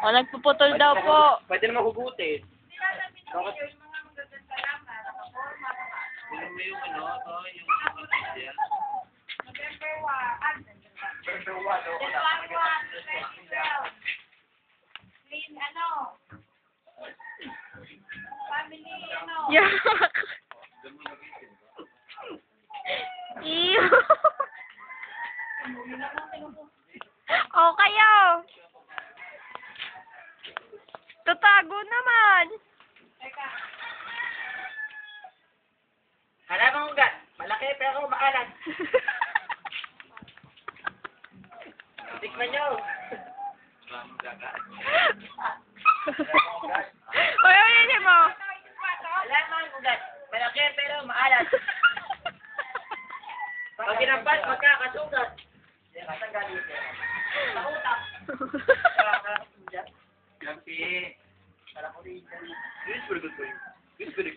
O, nagpuputol daw po. Pwede naman hugutin. Bakit? Tignan mo yung ano, ito, yung November 1. Clean, ano? Family, ano? Yak! Ew! O, kayo! Tatago naman! Hala mong ugat. Malaki pero maalat. Tikman nyo. Uy, ulitin mo! Hala mong ugat. Malaki pero maalat. Pag ginampas, magkakasugat. Katanggalin. Sa utak. Gabi. This is very good for you. This is very good.